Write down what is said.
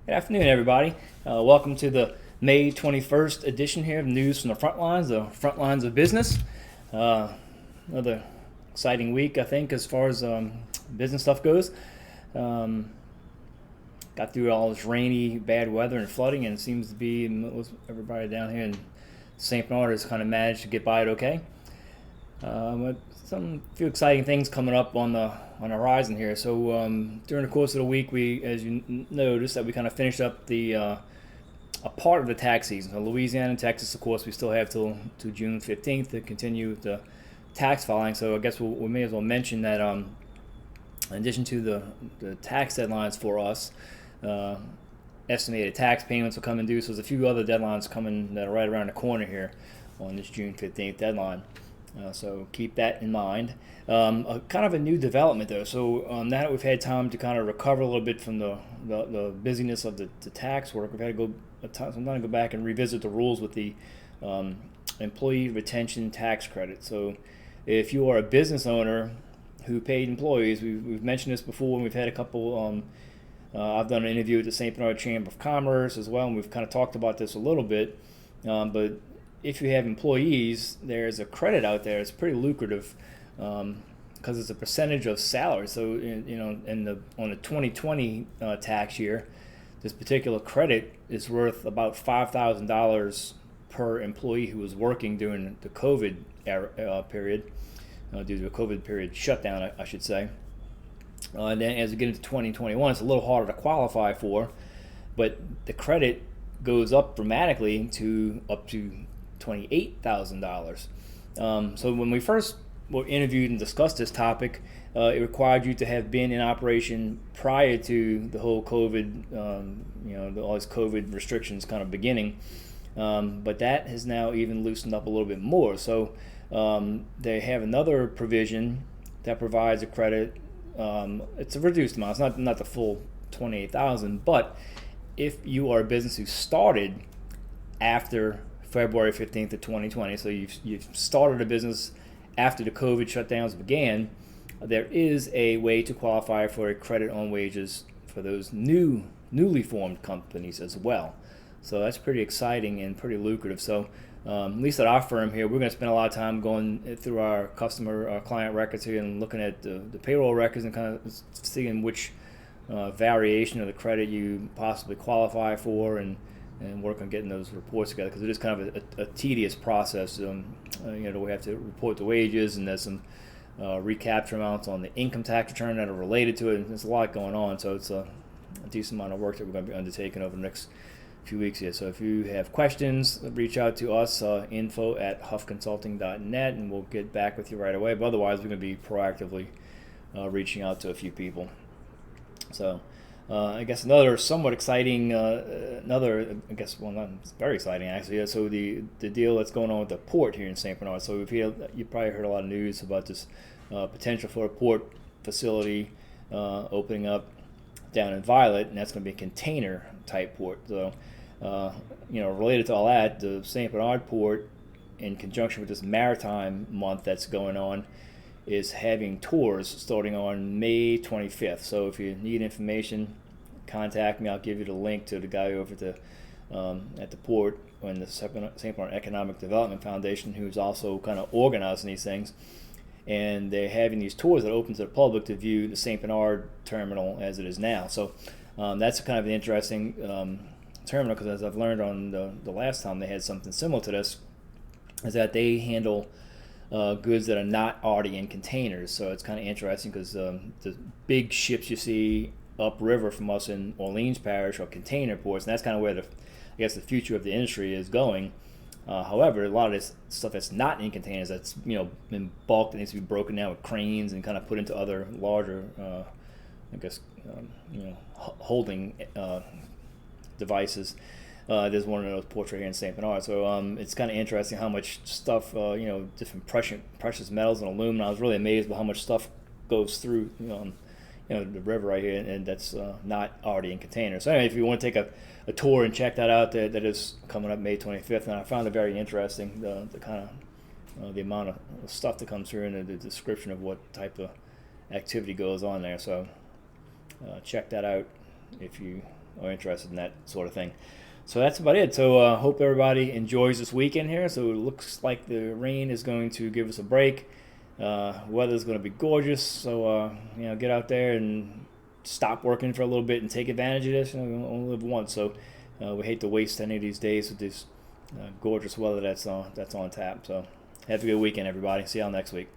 Good afternoon, everybody. Welcome to the May 21st edition here of News from the front lines of business. Another exciting week, I think, as far as business stuff goes. Um, Got through all this rainy, bad weather and flooding, and it seems to be most everybody down here in St. Bernard has kind of managed to get by it okay. But some few exciting things coming up on the horizon here. So during the course of the week, we, as you noticed, that we kind of finished up the a part of the tax season. So Louisiana and Texas, of course, we still have till to June 15th to continue with the tax filing. So I guess we may as well mention that in addition to the tax deadlines for us, uh, estimated tax payments will come and due. So there's a few other deadlines coming that are right around the corner here on this June 15th deadline. So keep that in mind. Kind of a new development though. So now that we've had time to kind of recover a little bit from the busyness of the tax work, we've had to go back and revisit the rules with the um, employee retention tax credit. So if you are a business owner who paid employees, we've mentioned this before, and we've had a couple. I've done an interview with the St. Bernard Chamber of Commerce as well, and we've kind of talked about this a little bit. But if you have employees, there's a credit out there. It's pretty lucrative because it's a percentage of salary. So on the 2020 tax year, this particular credit is worth about $5,000 per employee who was working during the COVID period, due to a COVID period shutdown, I should say. And then as we get into 2021, it's a little harder to qualify for, but the credit goes up dramatically to up to $28,000. So when we first were interviewed and discussed this topic, it required you to have been in operation prior to the whole COVID, all these COVID restrictions kind of beginning. But that has now even loosened up a little bit more. So they have another provision that provides a credit. It's a reduced amount. It's not the full 28,000, but if you are a business who started after February 15th of 2020, so you've started a business after the COVID shutdowns began, there is a way to qualify for a credit on wages for those newly formed companies as well. So that's pretty exciting and pretty lucrative. So at least at our firm here, we're going to spend a lot of time going through our client records here and looking at the payroll records and kind of seeing which variation of the credit you possibly qualify for, and work on getting those reports together, because it is kind of a tedious process. We have to report the wages, and there's some recapture amounts on the income tax return that are related to it, and there's a lot going on. So it's a decent amount of work that we're going to be undertaking over the next few weeks here. So if you have questions, reach out to us, info@huffconsulting.net, and we'll get back with you right away. But otherwise, we're going to be proactively reaching out to a few people. So I guess another somewhat exciting, not it's very exciting actually. So the deal that's going on with the port here in St. Bernard. So you probably heard a lot of news about this potential for a port facility opening up down in Violet, and that's going to be a container type port. So related to all that, the St. Bernard port, in conjunction with this maritime month that's going on, is having tours starting on May 25th. So if you need information, contact me. I'll give you the link to the guy over at the port and the St. Bernard Economic Development Foundation, who's also kind of organizing these things. And they're having these tours that open to the public to view the St. Bernard terminal as it is now. So that's kind of an interesting terminal, because as I've learned on the last time they had something similar to this, is that they handle goods that are not already in containers. So it's kind of interesting, because the big ships you see upriver from us in Orleans Parish are container ports, and that's kind of where the future of the industry is going. However, a lot of this stuff that's not in containers, that's in bulk, that needs to be broken down with cranes and kind of put into other larger, holding devices. There's one of those ports right here in St. Bernard. So it's kind of interesting how much stuff, different precious metals and aluminum. I was really amazed by how much stuff goes through, the river right here, and that's not already in containers. So anyway, if you want to take a tour and check that out, that is coming up May 25th, and I found it very interesting, the kind of the amount of stuff that comes through, and the description of what type of activity goes on there. So check that out if you are interested in that sort of thing. So that's about it. So hope everybody enjoys this weekend here. So it looks like the rain is going to give us a break. Weather's going to be gorgeous. So get out there and stop working for a little bit and take advantage of this. We only live once, so we hate to waste any of these days with this gorgeous weather that's on tap. So have a good weekend, everybody. See y'all next week.